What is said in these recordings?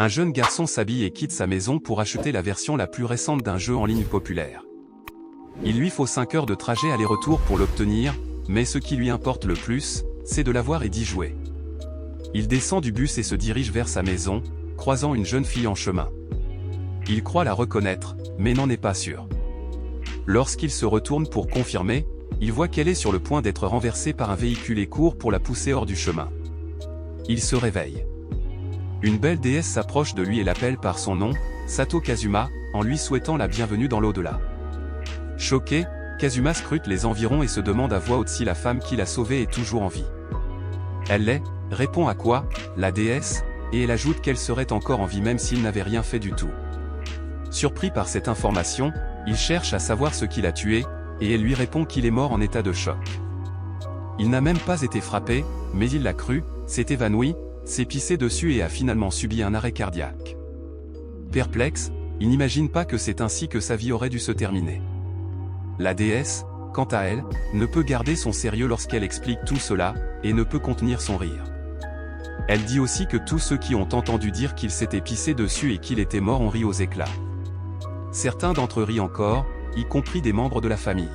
Un jeune garçon s'habille et quitte sa maison pour acheter la version la plus récente d'un jeu en ligne populaire. Il lui faut 5 heures de trajet aller-retour pour l'obtenir, mais ce qui lui importe le plus, c'est de l'avoir et d'y jouer. Il descend du bus et se dirige vers sa maison, croisant une jeune fille en chemin. Il croit la reconnaître, mais n'en est pas sûr. Lorsqu'il se retourne pour confirmer, il voit qu'elle est sur le point d'être renversée par un véhicule et court pour la pousser hors du chemin. Il se réveille. Une belle déesse s'approche de lui et l'appelle par son nom, Sato Kazuma, en lui souhaitant la bienvenue dans l'au-delà. Choqué, Kazuma scrute les environs et se demande à voix haute si la femme qui l'a sauvée est toujours en vie. Elle l'est, répond Aqua, la déesse, et elle ajoute qu'elle serait encore en vie même s'il n'avait rien fait du tout. Surpris par cette information, il cherche à savoir ce qui l'a tué, et elle lui répond qu'il est mort en état de choc. Il n'a même pas été frappé, mais il l'a cru, s'est évanoui, s'est pissé dessus et a finalement subi un arrêt cardiaque. Perplexe, il n'imagine pas que c'est ainsi que sa vie aurait dû se terminer. La déesse, quant à elle, ne peut garder son sérieux lorsqu'elle explique tout cela, et ne peut contenir son rire. Elle dit aussi que tous ceux qui ont entendu dire qu'il s'était pissé dessus et qu'il était mort ont ri aux éclats. Certains d'entre eux rient encore, y compris des membres de la famille.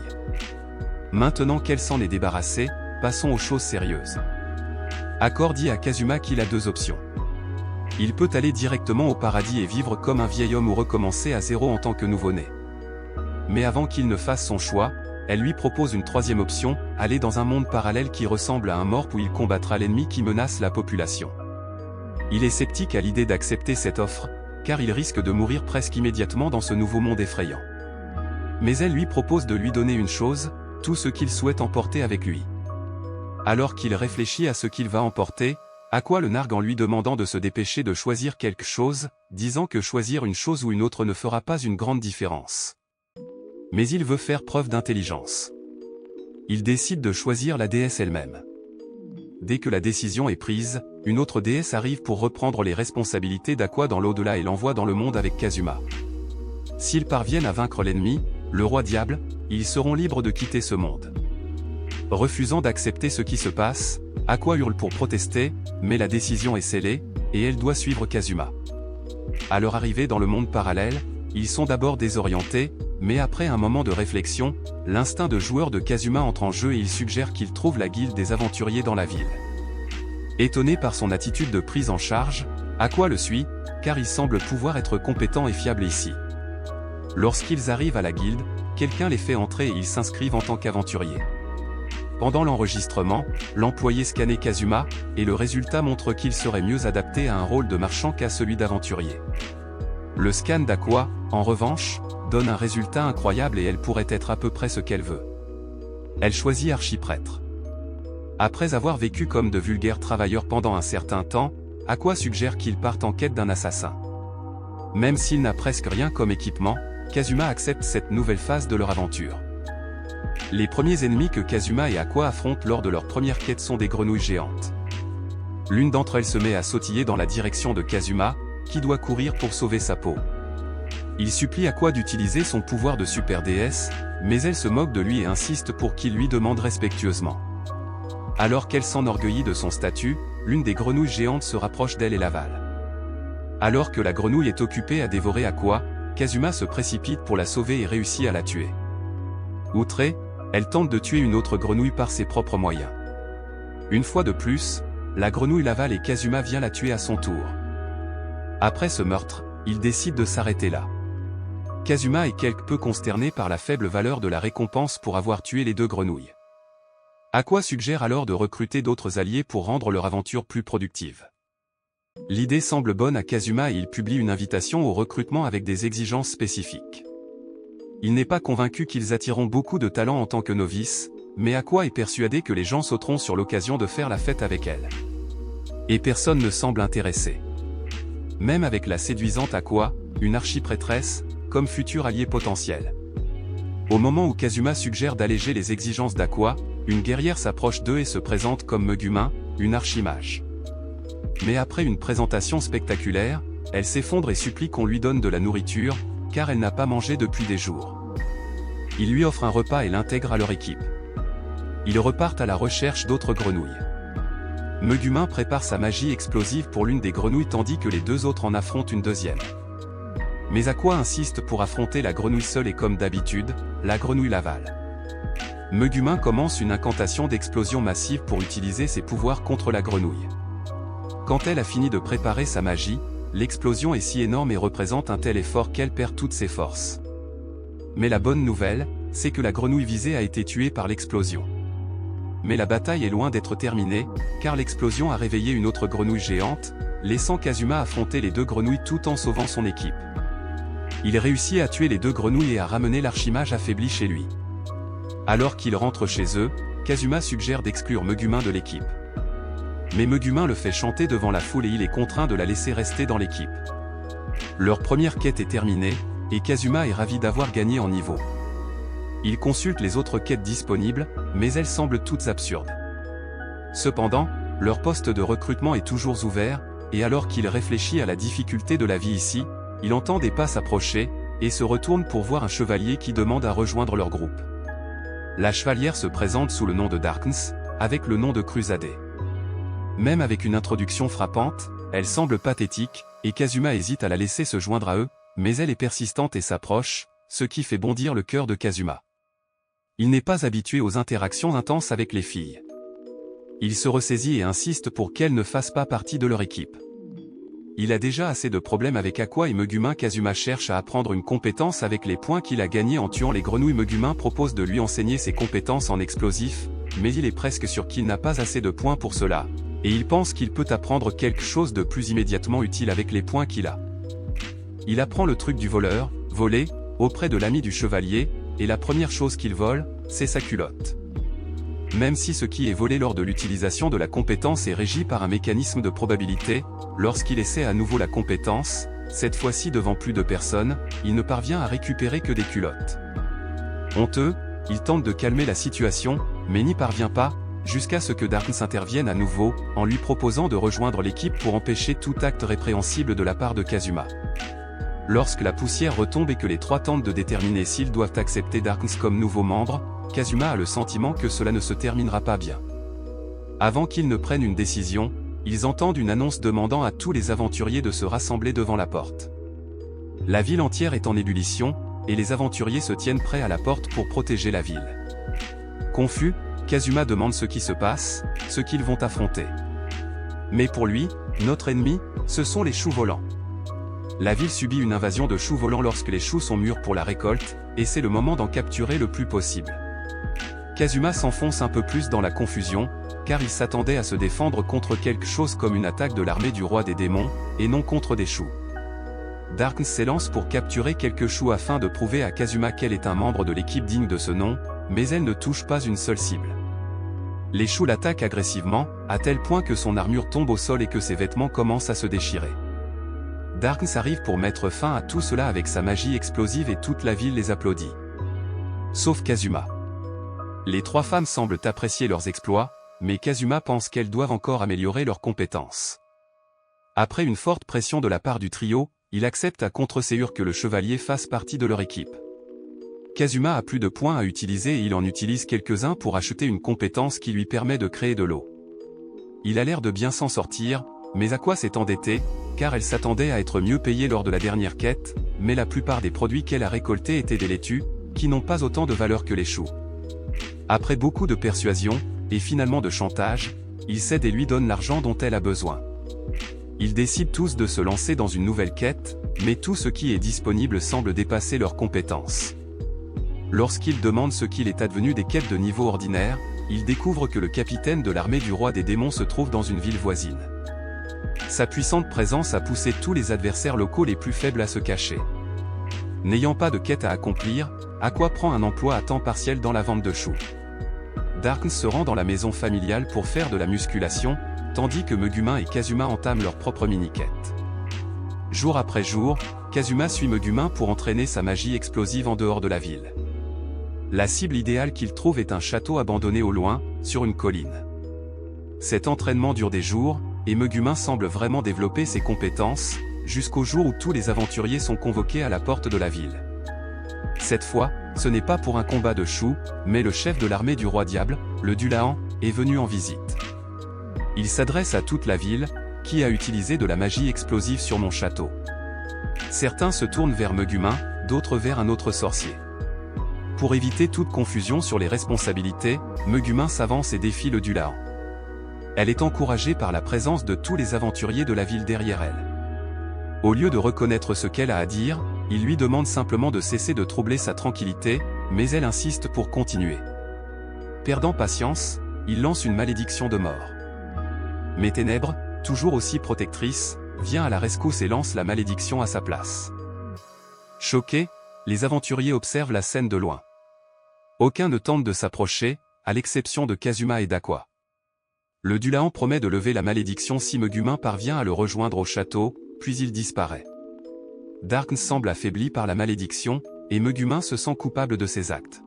Maintenant qu'elle s'en est débarrassée, passons aux choses sérieuses. Aqua dit à Kazuma qu'il a 2 options. Il peut aller directement au paradis et vivre comme un vieil homme ou recommencer à zéro en tant que nouveau-né. Mais avant qu'il ne fasse son choix, elle lui propose une 3e option, aller dans un monde parallèle qui ressemble à un morp où il combattra l'ennemi qui menace la population. Il est sceptique à l'idée d'accepter cette offre, car il risque de mourir presque immédiatement dans ce nouveau monde effrayant. Mais elle lui propose de lui donner une chose, tout ce qu'il souhaite emporter avec lui. Alors qu'il réfléchit à ce qu'il va emporter, Aqua le nargue en lui demandant de se dépêcher de choisir quelque chose, disant que choisir une chose ou une autre ne fera pas une grande différence. Mais il veut faire preuve d'intelligence. Il décide de choisir la déesse elle-même. Dès que la décision est prise, une autre déesse arrive pour reprendre les responsabilités d'Aqua dans l'au-delà et l'envoie dans le monde avec Kazuma. S'ils parviennent à vaincre l'ennemi, le roi diable, ils seront libres de quitter ce monde. Refusant d'accepter ce qui se passe, Aqua hurle pour protester, mais la décision est scellée, et elle doit suivre Kazuma. À leur arrivée dans le monde parallèle, ils sont d'abord désorientés, mais après un moment de réflexion, l'instinct de joueur de Kazuma entre en jeu et il suggère qu'il trouve la guilde des aventuriers dans la ville. Étonné par son attitude de prise en charge, Aqua le suit, car il semble pouvoir être compétent et fiable ici. Lorsqu'ils arrivent à la guilde, quelqu'un les fait entrer et ils s'inscrivent en tant qu'aventuriers. Pendant l'enregistrement, l'employé scannait Kazuma, et le résultat montre qu'il serait mieux adapté à un rôle de marchand qu'à celui d'aventurier. Le scan d'Aqua, en revanche, donne un résultat incroyable et elle pourrait être à peu près ce qu'elle veut. Elle choisit archiprêtre. Après avoir vécu comme de vulgaires travailleurs pendant un certain temps, Aqua suggère qu'ils partent en quête d'un assassin. Même s'il n'a presque rien comme équipement, Kazuma accepte cette nouvelle phase de leur aventure. Les premiers ennemis que Kazuma et Aqua affrontent lors de leur première quête sont des grenouilles géantes. L'une d'entre elles se met à sautiller dans la direction de Kazuma, qui doit courir pour sauver sa peau. Il supplie Aqua d'utiliser son pouvoir de super déesse, mais elle se moque de lui et insiste pour qu'il lui demande respectueusement. Alors qu'elle s'enorgueillit de son statut, l'une des grenouilles géantes se rapproche d'elle et l'avale. Alors que la grenouille est occupée à dévorer Aqua, Kazuma se précipite pour la sauver et réussit à la tuer. Outrée, elle tente de tuer une autre grenouille par ses propres moyens. Une fois de plus, la grenouille l'avale et Kazuma vient la tuer à son tour. Après ce meurtre, il décide de s'arrêter là. Kazuma est quelque peu consterné par la faible valeur de la récompense pour avoir tué les 2 grenouilles. Aqua suggère alors de recruter d'autres alliés pour rendre leur aventure plus productive. L'idée semble bonne à Kazuma et il publie une invitation au recrutement avec des exigences spécifiques. Il n'est pas convaincu qu'ils attireront beaucoup de talents en tant que novices, mais Aqua est persuadé que les gens sauteront sur l'occasion de faire la fête avec elle. Et personne ne semble intéressé. Même avec la séduisante Aqua, une archiprêtresse, comme futur allié potentiel. Au moment où Kazuma suggère d'alléger les exigences d'Aqua, une guerrière s'approche d'eux et se présente comme Megumin, une archimage. Mais après une présentation spectaculaire, elle s'effondre et supplie qu'on lui donne de la nourriture, car elle n'a pas mangé depuis des jours. Ils lui offrent un repas et l'intègrent à leur équipe. Ils repartent à la recherche d'autres grenouilles. Megumin prépare sa magie explosive pour l'une des grenouilles tandis que les deux autres en affrontent une deuxième. Mais Aqua insiste pour affronter la grenouille seule et comme d'habitude, la grenouille l'avale. Megumin commence une incantation d'explosion massive pour utiliser ses pouvoirs contre la grenouille. Quand elle a fini de préparer sa magie, l'explosion est si énorme et représente un tel effort qu'elle perd toutes ses forces. Mais la bonne nouvelle, c'est que la grenouille visée a été tuée par l'explosion. Mais la bataille est loin d'être terminée, car l'explosion a réveillé une autre grenouille géante, laissant Kazuma affronter les deux grenouilles tout en sauvant son équipe. Il réussit à tuer les deux grenouilles et à ramener l'archimage affaibli chez lui. Alors qu'ils rentrent chez eux, Kazuma suggère d'exclure Megumin de l'équipe. Mais Megumin le fait chanter devant la foule et il est contraint de la laisser rester dans l'équipe. Leur première quête est terminée, et Kazuma est ravi d'avoir gagné en niveau. Il consulte les autres quêtes disponibles, mais elles semblent toutes absurdes. Cependant, leur poste de recrutement est toujours ouvert, et alors qu'il réfléchit à la difficulté de la vie ici, il entend des pas s'approcher, et se retourne pour voir un chevalier qui demande à rejoindre leur groupe. La chevalière se présente sous le nom de Darkness, avec le nom de Crusadé. Même avec une introduction frappante, elle semble pathétique, et Kazuma hésite à la laisser se joindre à eux, mais elle est persistante et s'approche, ce qui fait bondir le cœur de Kazuma. Il n'est pas habitué aux interactions intenses avec les filles. Il se ressaisit et insiste pour qu'elle ne fasse pas partie de leur équipe. Il a déjà assez de problèmes avec Aqua et Megumin. Kazuma cherche à apprendre une compétence avec les points qu'il a gagnés en tuant les grenouilles. Megumin propose de lui enseigner ses compétences en explosifs, mais il est presque sûr qu'il n'a pas assez de points pour cela, et il pense qu'il peut apprendre quelque chose de plus immédiatement utile avec les points qu'il a. Il apprend le truc du voleur, voler, auprès de l'ami du chevalier, et la première chose qu'il vole, c'est sa culotte. Même si ce qui est volé lors de l'utilisation de la compétence est régi par un mécanisme de probabilité, lorsqu'il essaie à nouveau la compétence, cette fois-ci devant plus de personnes, il ne parvient à récupérer que des culottes. Honteux, il tente de calmer la situation, mais n'y parvient pas, jusqu'à ce que Darkness intervienne à nouveau, en lui proposant de rejoindre l'équipe pour empêcher tout acte répréhensible de la part de Kazuma. Lorsque la poussière retombe et que les trois tentent de déterminer s'ils doivent accepter Darkness comme nouveau membre, Kazuma a le sentiment que cela ne se terminera pas bien. Avant qu'ils ne prennent une décision, ils entendent une annonce demandant à tous les aventuriers de se rassembler devant la porte. La ville entière est en ébullition, et les aventuriers se tiennent prêts à la porte pour protéger la ville. Confus, Kazuma demande ce qui se passe, ce qu'ils vont affronter. Mais pour lui, notre ennemi, ce sont les choux volants. La ville subit une invasion de choux volants lorsque les choux sont mûrs pour la récolte, et c'est le moment d'en capturer le plus possible. Kazuma s'enfonce un peu plus dans la confusion, car il s'attendait à se défendre contre quelque chose comme une attaque de l'armée du roi des démons, et non contre des choux. Darkness s'élance pour capturer quelques choux afin de prouver à Kazuma qu'elle est un membre de l'équipe digne de ce nom, mais elle ne touche pas une seule cible. Les choux l'attaquent agressivement, à tel point que son armure tombe au sol et que ses vêtements commencent à se déchirer. Darkness arrive pour mettre fin à tout cela avec sa magie explosive et toute la ville les applaudit. Sauf Kazuma. Les trois femmes semblent apprécier leurs exploits, mais Kazuma pense qu'elles doivent encore améliorer leurs compétences. Après une forte pression de la part du trio, il accepte à contre-ségur que le chevalier fasse partie de leur équipe. Kazuma a plus de points à utiliser et il en utilise quelques-uns pour acheter une compétence qui lui permet de créer de l'eau. Il a l'air de bien s'en sortir, mais Aqua s'est endettée, car elle s'attendait à être mieux payée lors de la dernière quête, mais la plupart des produits qu'elle a récoltés étaient des laitues, qui n'ont pas autant de valeur que les choux. Après beaucoup de persuasion, et finalement de chantage, il cède et lui donne l'argent dont elle a besoin. Ils décident tous de se lancer dans une nouvelle quête, mais tout ce qui est disponible semble dépasser leurs compétences. Lorsqu'il demande ce qu'il est advenu des quêtes de niveau ordinaire, il découvre que le capitaine de l'armée du roi des démons se trouve dans une ville voisine. Sa puissante présence a poussé tous les adversaires locaux les plus faibles à se cacher. N'ayant pas de quête à accomplir, Aqua prend un emploi à temps partiel dans la vente de choux. Darkness se rend dans la maison familiale pour faire de la musculation, tandis que Megumin et Kazuma entament leur propre mini-quête. Jour après jour, Kazuma suit Megumin pour entraîner sa magie explosive en dehors de la ville. La cible idéale qu'il trouve est un château abandonné au loin, sur une colline. Cet entraînement dure des jours, et Megumin semble vraiment développer ses compétences, jusqu'au jour où tous les aventuriers sont convoqués à la porte de la ville. Cette fois, ce n'est pas pour un combat de choux, mais le chef de l'armée du roi diable, le Dulahan, est venu en visite. Il s'adresse à toute la ville, qui a utilisé de la magie explosive sur mon château. Certains se tournent vers Megumin, d'autres vers un autre sorcier. Pour éviter toute confusion sur les responsabilités, Megumin s'avance et défie le Dulahan. Elle est encouragée par la présence de tous les aventuriers de la ville derrière elle. Au lieu de reconnaître ce qu'elle a à dire, il lui demande simplement de cesser de troubler sa tranquillité, mais elle insiste pour continuer. Perdant patience, il lance une malédiction de mort. Mais Ténèbres, toujours aussi protectrice, vient à la rescousse et lance la malédiction à sa place. Choqués, les aventuriers observent la scène de loin. Aucun ne tente de s'approcher, à l'exception de Kazuma et d'Aqua. Le Dulahan promet de lever la malédiction si Megumin parvient à le rejoindre au château, puis il disparaît. Darkness semble affaibli par la malédiction, et Megumin se sent coupable de ses actes.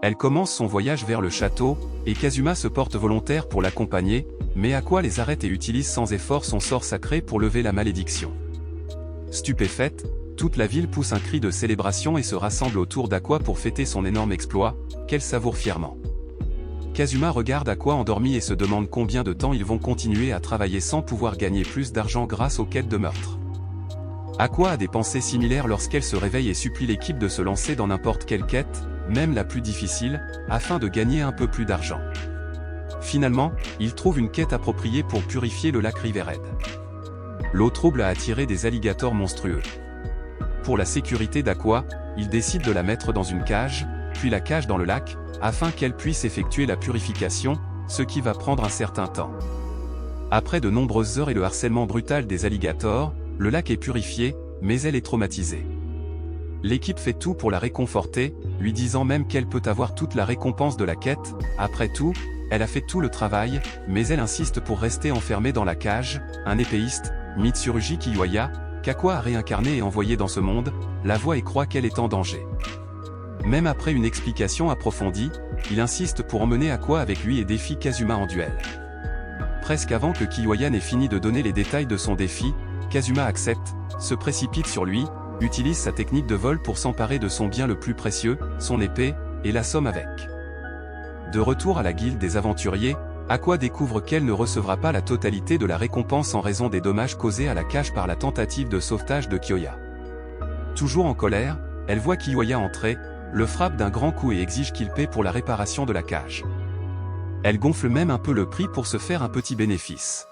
Elle commence son voyage vers le château, et Kazuma se porte volontaire pour l'accompagner, mais Aqua les arrête et utilise sans effort son sort sacré pour lever la malédiction. Stupéfaite, toute la ville pousse un cri de célébration et se rassemble autour d'Aqua pour fêter son énorme exploit, qu'elle savoure fièrement. Kazuma regarde Aqua endormi et se demande combien de temps ils vont continuer à travailler sans pouvoir gagner plus d'argent grâce aux quêtes de meurtre. Aqua a des pensées similaires lorsqu'elle se réveille et supplie l'équipe de se lancer dans n'importe quelle quête, même la plus difficile, afin de gagner un peu plus d'argent. Finalement, il trouve une quête appropriée pour purifier le lac Rivered. L'eau trouble a attiré des alligators monstrueux. Pour la sécurité d'Aqua, il décide de la mettre dans une cage, puis la cage dans le lac, afin qu'elle puisse effectuer la purification, ce qui va prendre un certain temps. Après de nombreuses heures et le harcèlement brutal des alligators, le lac est purifié, mais elle est traumatisée. L'équipe fait tout pour la réconforter, lui disant même qu'elle peut avoir toute la récompense de la quête. Après tout, elle a fait tout le travail, mais elle insiste pour rester enfermée dans la cage. Un épéiste, Mitsurugi Kiyoya, qu'Aqua a réincarné et envoyé dans ce monde, la voit et croit qu'elle est en danger. Même après une explication approfondie, il insiste pour emmener Aqua avec lui et défie Kazuma en duel. Presque avant que Kiyoya n'ait fini de donner les détails de son défi, Kazuma accepte, se précipite sur lui, utilise sa technique de vol pour s'emparer de son bien le plus précieux, son épée, et l'assomme avec. De retour à la guilde des aventuriers, Aqua découvre qu'elle ne recevra pas la totalité de la récompense en raison des dommages causés à la cage par la tentative de sauvetage de Kiyoya. Toujours en colère, elle voit Kiyoya entrer, le frappe d'un grand coup et exige qu'il paie pour la réparation de la cage. Elle gonfle même un peu le prix pour se faire un petit bénéfice.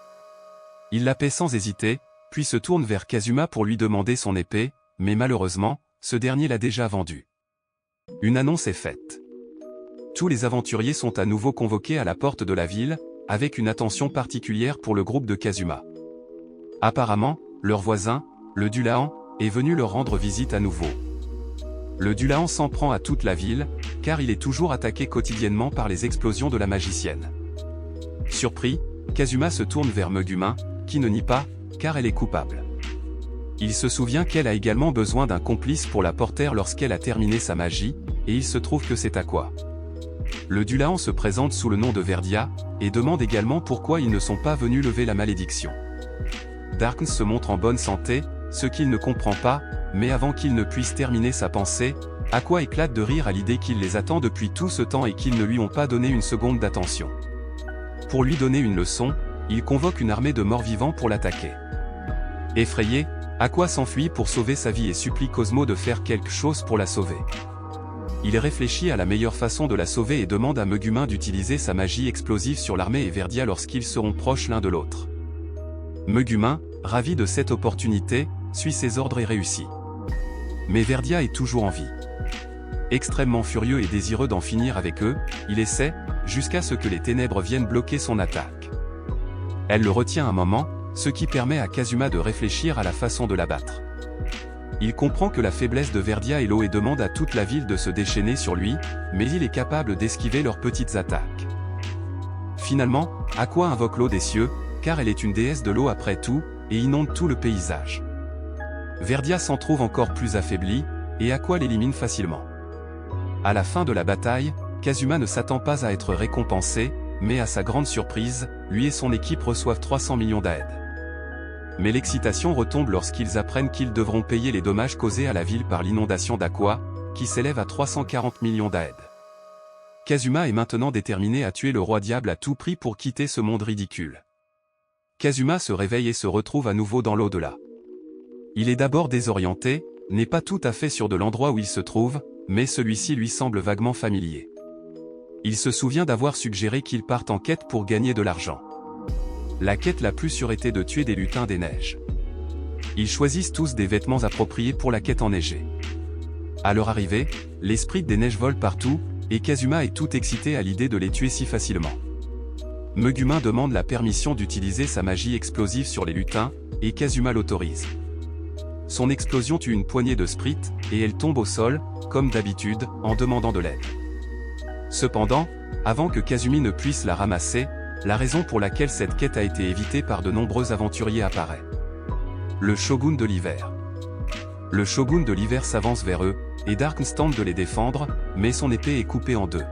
Il la paie sans hésiter, puis se tourne vers Kazuma pour lui demander son épée, mais malheureusement, ce dernier l'a déjà vendue. Une annonce est faite. Tous les aventuriers sont à nouveau convoqués à la porte de la ville, avec une attention particulière pour le groupe de Kazuma. Apparemment, leur voisin, le Dulahan, est venu leur rendre visite à nouveau. Le Dulahan s'en prend à toute la ville, car il est toujours attaqué quotidiennement par les explosions de la magicienne. Surpris, Kazuma se tourne vers Megumin, qui ne nie pas, car elle est coupable. Il se souvient qu'elle a également besoin d'un complice pour la porter lorsqu'elle a terminé sa magie, et il se trouve que c'est Aqua. Le Dulahan se présente sous le nom de Verdia, et demande également pourquoi ils ne sont pas venus lever la malédiction. Darkness se montre en bonne santé, ce qu'il ne comprend pas, mais avant qu'il ne puisse terminer sa pensée, Aqua éclate de rire à l'idée qu'il les attend depuis tout ce temps et qu'ils ne lui ont pas donné une seconde d'attention. Pour lui donner une leçon, il convoque une armée de morts-vivants pour l'attaquer. Effrayé, Aqua s'enfuit pour sauver sa vie et supplie Cosmo de faire quelque chose pour la sauver. Il réfléchit à la meilleure façon de la sauver et demande à Megumin d'utiliser sa magie explosive sur l'armée et Verdia lorsqu'ils seront proches l'un de l'autre. Megumin, ravi de cette opportunité, suit ses ordres et réussit. Mais Verdia est toujours en vie. Extrêmement furieux et désireux d'en finir avec eux, il essaie, jusqu'à ce que les ténèbres viennent bloquer son attaque. Elle le retient un moment, ce qui permet à Kazuma de réfléchir à la façon de l'abattre. Il comprend que la faiblesse de Verdia est l'eau et demande à toute la ville de se déchaîner sur lui, mais il est capable d'esquiver leurs petites attaques. Finalement, Aqua invoque l'eau des cieux, car elle est une déesse de l'eau après tout, et inonde tout le paysage. Verdia s'en trouve encore plus affaibli, et Aqua l'élimine facilement. À la fin de la bataille, Kazuma ne s'attend pas à être récompensé, mais à sa grande surprise, lui et son équipe reçoivent 300 millions d'AED. Mais l'excitation retombe lorsqu'ils apprennent qu'ils devront payer les dommages causés à la ville par l'inondation d'Aqua, qui s'élève à 340 millions d'AED. Kazuma est maintenant déterminé à tuer le roi diable à tout prix pour quitter ce monde ridicule. Kazuma se réveille et se retrouve à nouveau dans l'au-delà. Il est d'abord désorienté, n'est pas tout à fait sûr de l'endroit où il se trouve, mais celui-ci lui semble vaguement familier. Il se souvient d'avoir suggéré qu'il parte en quête pour gagner de l'argent. La quête la plus sûre était de tuer des lutins des neiges. Ils choisissent tous des vêtements appropriés pour la quête enneigée. À leur arrivée, l'esprit des neiges vole partout, et Kazuma est tout excité à l'idée de les tuer si facilement. Megumin demande la permission d'utiliser sa magie explosive sur les lutins, et Kazuma l'autorise. Son explosion tue une poignée de sprites, et elle tombe au sol, comme d'habitude, en demandant de l'aide. Cependant, avant que Kazumi ne puisse la ramasser, la raison pour laquelle cette quête a été évitée par de nombreux aventuriers apparaît. Le shogun de l'hiver. Le shogun de l'hiver s'avance vers eux, et Darkness tente de les défendre, mais son épée est coupée en deux.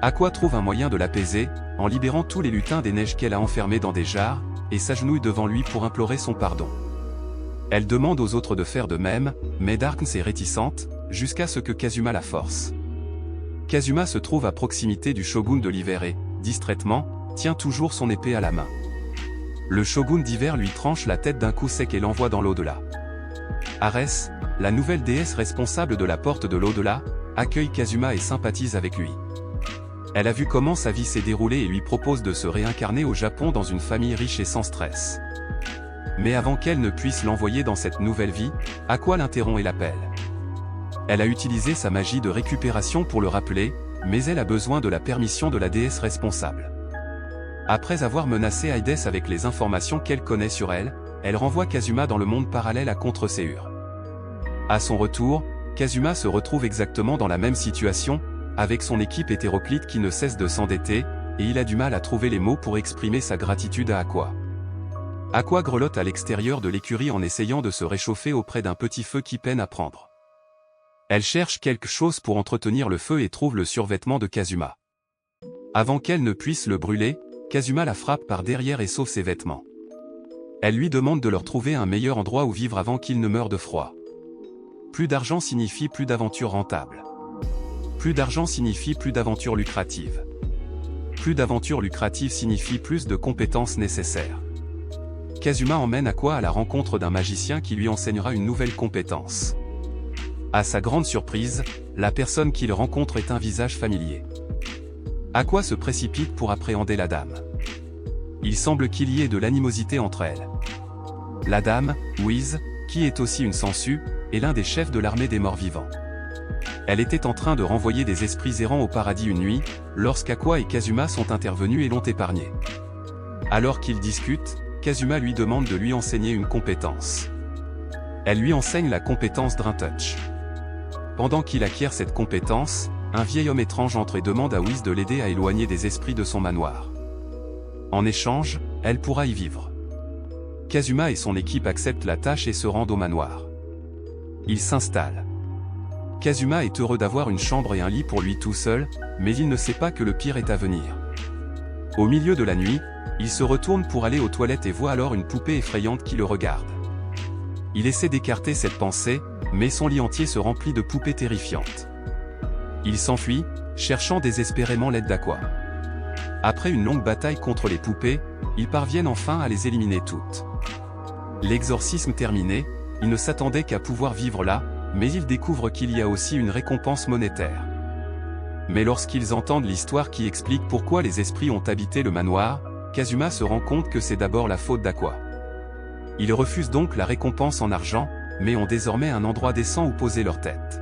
Aqua trouve un moyen de l'apaiser, en libérant tous les lutins des neiges qu'elle a enfermés dans des jarres, et s'agenouille devant lui pour implorer son pardon. Elle demande aux autres de faire de même, mais Darkness est réticente, jusqu'à ce que Kazuma la force. Kazuma se trouve à proximité du shogun de l'hiver et, distraitement, tient toujours son épée à la main. Le shogun d'hiver lui tranche la tête d'un coup sec et l'envoie dans l'au-delà. Arès, la nouvelle déesse responsable de la porte de l'au-delà, accueille Kazuma et sympathise avec lui. Elle a vu comment sa vie s'est déroulée et lui propose de se réincarner au Japon dans une famille riche et sans stress. Mais avant qu'elle ne puisse l'envoyer dans cette nouvelle vie, Aqua l'interrompt et l'appelle. Elle a utilisé sa magie de récupération pour le rappeler, mais elle a besoin de la permission de la déesse responsable. Après avoir menacé Aides avec les informations qu'elle connaît sur elle, elle renvoie Kazuma dans le monde parallèle à Contre-Séur. À son retour, Kazuma se retrouve exactement dans la même situation, avec son équipe hétéroclite qui ne cesse de s'endetter, et il a du mal à trouver les mots pour exprimer sa gratitude à Aqua. Aqua grelotte à l'extérieur de l'écurie en essayant de se réchauffer auprès d'un petit feu qui peine à prendre. Elle cherche quelque chose pour entretenir le feu et trouve le survêtement de Kazuma. Avant qu'elle ne puisse le brûler, Kazuma la frappe par derrière et sauve ses vêtements. Elle lui demande de leur trouver un meilleur endroit où vivre avant qu'il ne meure de froid. Plus d'argent signifie plus d'aventures rentables. Plus d'argent signifie plus d'aventures lucratives. Plus d'aventures lucratives signifie plus de compétences nécessaires. Kazuma emmène Aqua à la rencontre d'un magicien qui lui enseignera une nouvelle compétence. À sa grande surprise, la personne qu'il rencontre est un visage familier. Aqua se précipite pour appréhender la dame. Il semble qu'il y ait de l'animosité entre elles. La dame, Wiz, qui est aussi une sangsue, est l'un des chefs de l'armée des morts vivants. Elle était en train de renvoyer des esprits errants au paradis une nuit, lorsqu'Aqua et Kazuma sont intervenus et l'ont épargné. Alors qu'ils discutent, Kazuma lui demande de lui enseigner une compétence. Elle lui enseigne la compétence Drain Touch. Pendant qu'il acquiert cette compétence, un vieil homme étrange entre et demande à Wiz de l'aider à éloigner des esprits de son manoir. En échange, elle pourra y vivre. Kazuma et son équipe acceptent la tâche et se rendent au manoir. Ils s'installent. Kazuma est heureux d'avoir une chambre et un lit pour lui tout seul, mais il ne sait pas que le pire est à venir. Au milieu de la nuit, il se retourne pour aller aux toilettes et voit alors une poupée effrayante qui le regarde. Il essaie d'écarter cette pensée, mais son lit entier se remplit de poupées terrifiantes. Il s'enfuit, cherchant désespérément l'aide d'Aqua. Après une longue bataille contre les poupées, ils parviennent enfin à les éliminer toutes. L'exorcisme terminé, ils ne s'attendaient qu'à pouvoir vivre là, mais ils découvrent qu'il y a aussi une récompense monétaire. Mais lorsqu'ils entendent l'histoire qui explique pourquoi les esprits ont habité le manoir, Kazuma se rend compte que c'est d'abord la faute d'Aqua. Ils refusent donc la récompense en argent, mais ont désormais un endroit décent où poser leur tête.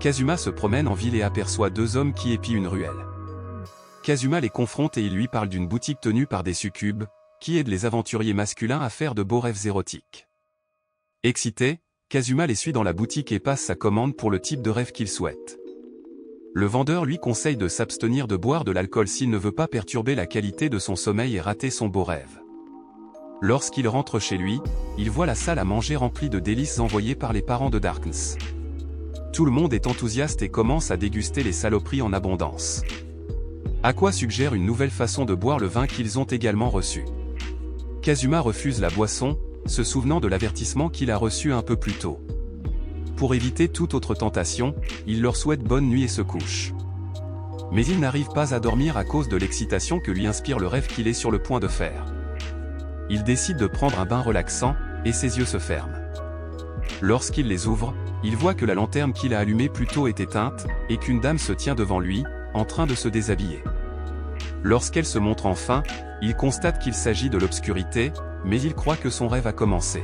Kazuma se promène en ville et aperçoit deux hommes qui épient une ruelle. Kazuma les confronte et il lui parle d'une boutique tenue par des succubes, qui aident les aventuriers masculins à faire de beaux rêves érotiques. Excité, Kazuma les suit dans la boutique et passe sa commande pour le type de rêve qu'il souhaite. Le vendeur lui conseille de s'abstenir de boire de l'alcool s'il ne veut pas perturber la qualité de son sommeil et rater son beau rêve. Lorsqu'il rentre chez lui, il voit la salle à manger remplie de délices envoyées par les parents de Darkness. Tout le monde est enthousiaste et commence à déguster les saloperies en abondance. Aqua suggère une nouvelle façon de boire le vin qu'ils ont également reçu. Kazuma refuse la boisson, se souvenant de l'avertissement qu'il a reçu un peu plus tôt. Pour éviter toute autre tentation, il leur souhaite bonne nuit et se couche. Mais il n'arrive pas à dormir à cause de l'excitation que lui inspire le rêve qu'il est sur le point de faire. Il décide de prendre un bain relaxant, et ses yeux se ferment. Lorsqu'il les ouvre, il voit que la lanterne qu'il a allumée plus tôt est éteinte, et qu'une dame se tient devant lui, en train de se déshabiller. Lorsqu'elle se montre enfin, il constate qu'il s'agit de l'obscurité, mais il croit que son rêve a commencé.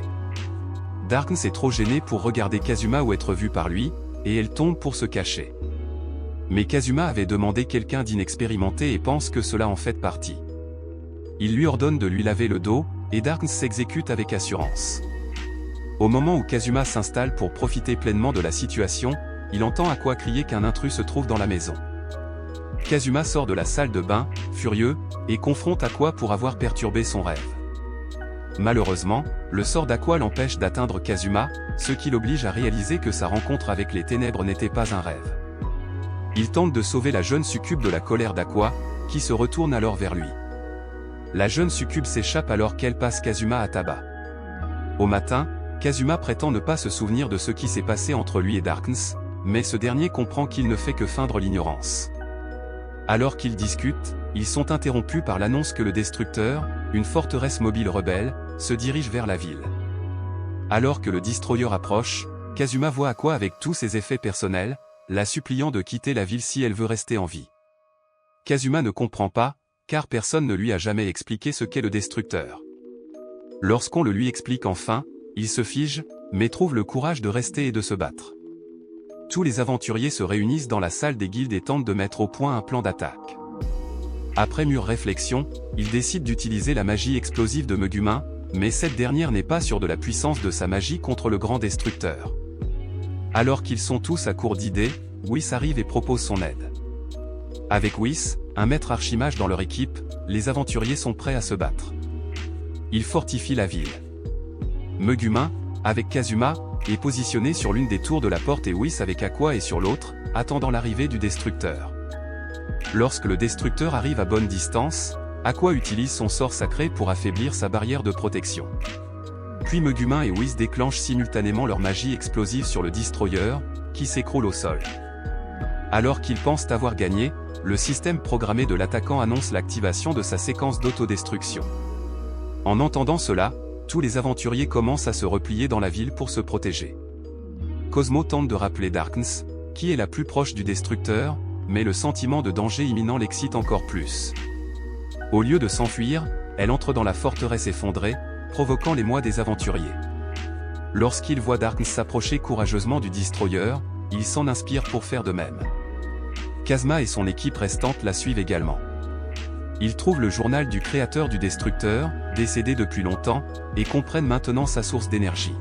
Darkness est trop gênée pour regarder Kazuma ou être vue par lui, et elle tombe pour se cacher. Mais Kazuma avait demandé quelqu'un d'inexpérimenté et pense que cela en fait partie. Il lui ordonne de lui laver le dos, et Darkness s'exécute avec assurance. Au moment où Kazuma s'installe pour profiter pleinement de la situation, il entend Aqua crier qu'un intrus se trouve dans la maison. Kazuma sort de la salle de bain, furieux, et confronte Aqua pour avoir perturbé son rêve. Malheureusement, le sort d'Aqua l'empêche d'atteindre Kazuma, ce qui l'oblige à réaliser que sa rencontre avec les ténèbres n'était pas un rêve. Il tente de sauver la jeune succube de la colère d'Aqua, qui se retourne alors vers lui. La jeune succube s'échappe alors qu'elle passe Kazuma à tabac. Au matin, Kazuma prétend ne pas se souvenir de ce qui s'est passé entre lui et Darkness, mais ce dernier comprend qu'il ne fait que feindre l'ignorance. Alors qu'ils discutent, ils sont interrompus par l'annonce que le Destructeur, une forteresse mobile rebelle, se dirige vers la ville. Alors que le Destroyer approche, Kazuma voit Aqua avec tous ses effets personnels, la suppliant de quitter la ville si elle veut rester en vie. Kazuma ne comprend pas, car personne ne lui a jamais expliqué ce qu'est le Destructeur. Lorsqu'on le lui explique enfin, il se fige, mais trouve le courage de rester et de se battre. Tous les aventuriers se réunissent dans la salle des guildes et tentent de mettre au point un plan d'attaque. Après mûre réflexion, ils décident d'utiliser la magie explosive de Megumin, mais cette dernière n'est pas sûre de la puissance de sa magie contre le grand Destructeur. Alors qu'ils sont tous à court d'idées, Whis arrive et propose son aide. Avec Whis, un maître archimage dans leur équipe, les aventuriers sont prêts à se battre. Ils fortifient la ville. Megumin, avec Kazuma, est positionné sur l'une des tours de la porte et Whis avec Aqua est sur l'autre, attendant l'arrivée du Destructeur. Lorsque le Destructeur arrive à bonne distance, Aqua utilise son sort sacré pour affaiblir sa barrière de protection. Puis Megumin et Whis déclenchent simultanément leur magie explosive sur le Destroyer, qui s'écroule au sol. Alors qu'ils pensent avoir gagné, le système programmé de l'attaquant annonce l'activation de sa séquence d'autodestruction. En entendant cela, tous les aventuriers commencent à se replier dans la ville pour se protéger. Cosmo tente de rappeler Darkness, qui est la plus proche du Destructeur, mais le sentiment de danger imminent l'excite encore plus. Au lieu de s'enfuir, elle entre dans la forteresse effondrée, provoquant l'émoi des aventuriers. Lorsqu'il voit Darkness s'approcher courageusement du Destroyer, il s'en inspire pour faire de même. Kazuma et son équipe restante la suivent également. Ils trouvent le journal du créateur du Destructeur, décédé depuis longtemps, et comprennent maintenant sa source d'énergie.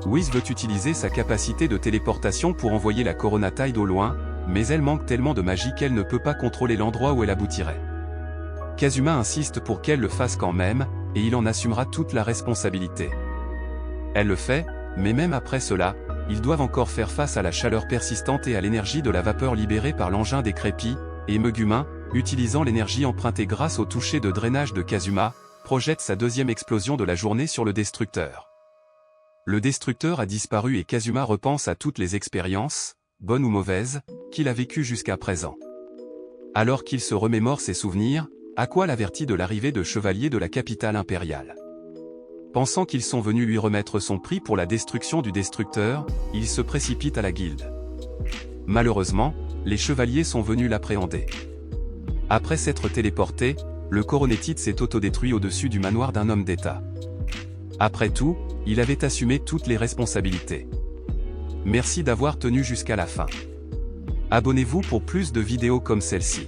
Whis veut utiliser sa capacité de téléportation pour envoyer la Corona Tide au loin, mais elle manque tellement de magie qu'elle ne peut pas contrôler l'endroit où elle aboutirait. Kazuma insiste pour qu'elle le fasse quand même, et il en assumera toute la responsabilité. Elle le fait, mais même après cela, ils doivent encore faire face à la chaleur persistante et à l'énergie de la vapeur libérée par l'engin décrépit, et Megumin, utilisant l'énergie empruntée grâce au toucher de drainage de Kazuma, projette sa deuxième explosion de la journée sur le Destructeur. Le Destructeur a disparu et Kazuma repense à toutes les expériences, bonnes ou mauvaises, qu'il a vécues jusqu'à présent. Alors qu'il se remémore ses souvenirs, Aqua l'avertit de l'arrivée de chevaliers de la capitale impériale. Pensant qu'ils sont venus lui remettre son prix pour la destruction du Destructeur, il se précipite à la guilde. Malheureusement, les chevaliers sont venus l'appréhender. Après s'être téléporté, le Coronétide s'est autodétruit au-dessus du manoir d'un homme d'État. Après tout, il avait assumé toutes les responsabilités. Merci d'avoir tenu jusqu'à la fin. Abonnez-vous pour plus de vidéos comme celle-ci.